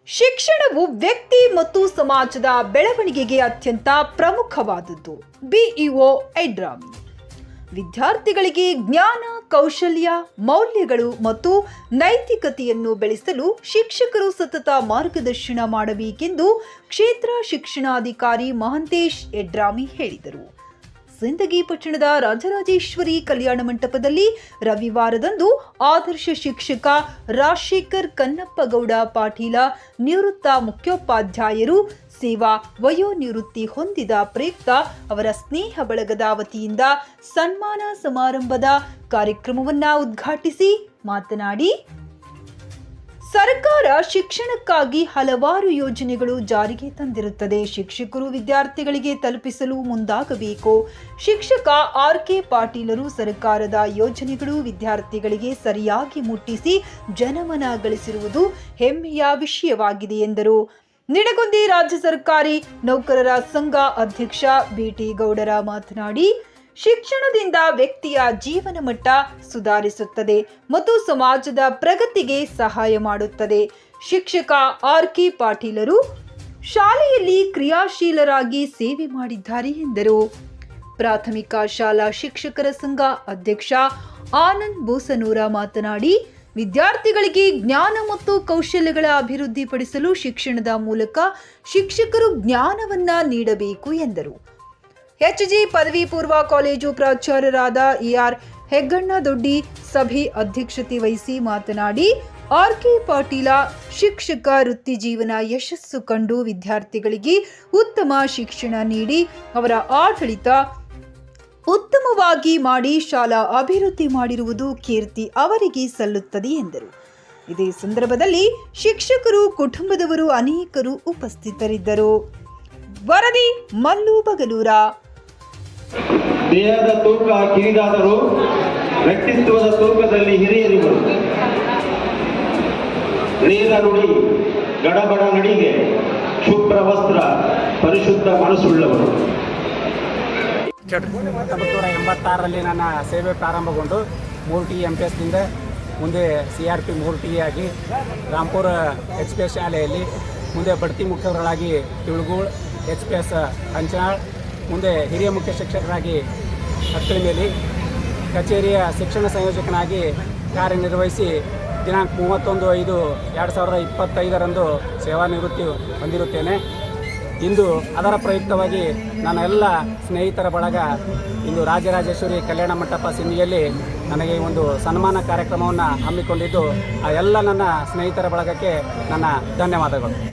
ಶಿಕ್ಷಣವು ವ್ಯಕ್ತಿ ಮತ್ತು ಸಮಾಜದ ಬೆಳವಣಿಗೆಗೆ ಅತ್ಯಂತ ಪ್ರಮುಖವಾದದ್ದು. ಬಿಇಒ ಎಡ್ರಾಮಿ ವಿದ್ಯಾರ್ಥಿಗಳಿಗೆ ಜ್ಞಾನ, ಕೌಶಲ್ಯ, ಮೌಲ್ಯಗಳು ಮತ್ತು ನೈತಿಕತೆಯನ್ನು ಬೆಳೆಸಲು ಶಿಕ್ಷಕರು ಸತತ ಮಾರ್ಗದರ್ಶನ ಮಾಡಬೇಕೆಂದು ಕ್ಷೇತ್ರ ಶಿಕ್ಷಣಾಧಿಕಾರಿ ಮಹಂತೇಶ್ ಎಡ್ರಾಮಿ ಹೇಳಿದರು. ಸಿಂದಗಿ ಪಟ್ಟಣದ ರಾಜರಾಜೇಶ್ವರಿ ಕಲ್ಯಾಣ ಮಂಟಪದಲ್ಲಿ ರವಿವಾರದಂದು ಆದರ್ಶ ಶಿಕ್ಷಕ ರಾಜಶೇಖರ್ ಕನ್ನಪ್ಪಗೌಡ ಪಾಟೀಲ ನಿವೃತ್ತ ಮುಖ್ಯೋಪಾಧ್ಯಾಯರು ಸೇವಾ ವಯೋನಿವೃತ್ತಿ ಹೊಂದಿದ ಪ್ರಯುಕ್ತ ಅವರ ಸ್ನೇಹ ಬಳಗದ ವತಿಯಿಂದ ಸನ್ಮಾನ ಸಮಾರಂಭದ ಕಾರ್ಯಕ್ರಮವನ್ನು ಉದ್ಘಾಟಿಸಿ ಮಾತನಾಡಿ, ಸರ್ಕಾರ ಶಿಕ್ಷಣಕ್ಕಾಗಿ ಹಲವಾರು ಯೋಜನೆಗಳು ಜಾರಿಗೆ ತಂದಿರುತ್ತದೆ. ಶಿಕ್ಷಕರು ವಿದ್ಯಾರ್ಥಿಗಳಿಗೆ ತಲುಪಿಸಲು ಮುಂದಾಗಬೇಕು. ಶಿಕ್ಷಕ ಆರ್.ಕೆ. ಪಾಟೀಲರು ಸರ್ಕಾರದ ಯೋಜನೆಗಳು ವಿದ್ಯಾರ್ಥಿಗಳಿಗೆ ಸರಿಯಾಗಿ ಮುಟ್ಟಿಸಿ ಜನಮನ ಗಳಿಸಿರುವುದು ಹೆಮ್ಮೆಯ ವಿಷಯವಾಗಿದೆ ಎಂದರು. ನಿಡಗುಂದಿ ರಾಜ್ಯ ಸರ್ಕಾರಿ ನೌಕರರ ಸಂಘ ಅಧ್ಯಕ್ಷ ಬಿ.ಟಿ. ಗೌಡರ ಮಾತನಾಡಿ, ಶಿಕ್ಷಣದಿಂದ ವ್ಯಕ್ತಿಯ ಜೀವನ ಮಟ್ಟ ಸುಧಾರಿಸುತ್ತದೆ ಮತ್ತು ಸಮಾಜದ ಪ್ರಗತಿಗೆ ಸಹಾಯ ಮಾಡುತ್ತದೆ. ಶಿಕ್ಷಕ ಆರ್.ಕೆ. ಪಾಟೀಲರು ಶಾಲೆಯಲ್ಲಿ ಕ್ರಿಯಾಶೀಲರಾಗಿ ಸೇವೆ ಮಾಡಿದ್ದಾರೆ ಎಂದರು. ಪ್ರಾಥಮಿಕ ಶಾಲಾ ಶಿಕ್ಷಕರ ಸಂಘ ಅಧ್ಯಕ್ಷ ಆನಂದ್ ಬೋಸನೂರ ಮಾತನಾಡಿ, ವಿದ್ಯಾರ್ಥಿಗಳಿಗೆ ಜ್ಞಾನ ಮತ್ತು ಕೌಶಲ್ಯಗಳ ಅಭಿವೃದ್ಧಿಪಡಿಸಲು ಶಿಕ್ಷಣದ ಮೂಲಕ ಶಿಕ್ಷಕರು ಜ್ಞಾನವನ್ನ ನೀಡಬೇಕು ಎಂದರು. ಎಚ್.ಜಿ. ಪದವಿ ಪೂರ್ವ ಕಾಲೇಜು ಪ್ರಾಚಾರ್ಯರಾದ ಇ.ಆರ್. ಹೆಗ್ಗಣ್ಣ ದೊಡ್ಡಿ ಸಭೆ ಅಧ್ಯಕ್ಷತೆ ವಹಿಸಿ ಮಾತನಾಡಿ, ಆರ್.ಕೆ. ಪಾಟೀಲ ಶಿಕ್ಷಕ ವೃತ್ತಿ ಜೀವನ ಯಶಸ್ಸು ಕಂಡು ವಿದ್ಯಾರ್ಥಿಗಳಿಗೆ ಉತ್ತಮ ಶಿಕ್ಷಣ ನೀಡಿ ಅವರ ಆಡಳಿತ ಉತ್ತಮವಾಗಿ ಮಾಡಿ ಶಾಲಾ ಅಭಿವೃದ್ಧಿ ಮಾಡಿರುವುದು ಕೀರ್ತಿ ಅವರಿಗೆ ಸಲ್ಲುತ್ತದೆ ಎಂದರು. ಇದೇ ಸಂದರ್ಭದಲ್ಲಿ ಶಿಕ್ಷಕರು, ಕುಟುಂಬದವರು ಅನೇಕರು ಉಪಸ್ಥಿತರಿದ್ದರು. ವರದಿ ಮಲ್ಲು ಬಗಲೂರ. ದೇಹದ ತೂಕ ಕಿರಿದಾದರೂ ವ್ಯಕ್ತಿತ್ವದ ತೂಕದಲ್ಲಿ ಹಿರಿಯರಿವರು. ನೇರ ನುಡಿ, ಗಡಬಡ ನಡಿಗೆ, ಶುಭ್ರ ವಸ್ತ್ರ, ಪರಿಶುದ್ಧ ಮನಸ್ಸುಳ್ಳವರು. 1986ರಲ್ಲಿ ನನ್ನ ಸೇವೆ ಪ್ರಾರಂಭಗೊಂಡು 3T MPSದಿಂದ ಮುಂದೆ CRP 3T ಆಗಿ ರಾಂಪುರ HPS ಶಾಲೆಯಲ್ಲಿ ಮುಂದೆ ಬಡ್ತಿ ಮುಖ್ಯಗಳಾಗಿ ತಿಳುಗೂಳ್ HPS ಹಂಚನಾಳ್ ಮುಂದೆ ಹಿರಿಯ ಮುಖ್ಯ ಶಿಕ್ಷಕರಾಗಿ ಅಕ್ಕಳಿಮೇಲಿ ಕಚೇರಿಯ ಶಿಕ್ಷಣ ಸಂಯೋಜಕನಾಗಿ ಕಾರ್ಯನಿರ್ವಹಿಸಿ ದಿನಾಂಕ 31/5/2025ರಂದು ಸೇವಾ ನಿವೃತ್ತಿ ಹೊಂದಿರುತ್ತೇನೆ. ಇಂದು ಅದರ ಪ್ರಯುಕ್ತವಾಗಿ ನನ್ನ ಎಲ್ಲ ಸ್ನೇಹಿತರ ಬಳಗ ಇಂದು ರಾಜರಾಜೇಶ್ವರಿ ಕಲ್ಯಾಣ ಮಂಟಪ ಸಿಂಧಿಯಲ್ಲಿ ನನಗೆ ಒಂದು ಸನ್ಮಾನ ಕಾರ್ಯಕ್ರಮವನ್ನು ಹಮ್ಮಿಕೊಂಡಿದ್ದು ಆ ಎಲ್ಲ ನನ್ನ ಸ್ನೇಹಿತರ ಬಳಗಕ್ಕೆ ನನ್ನ ಧನ್ಯವಾದಗಳು.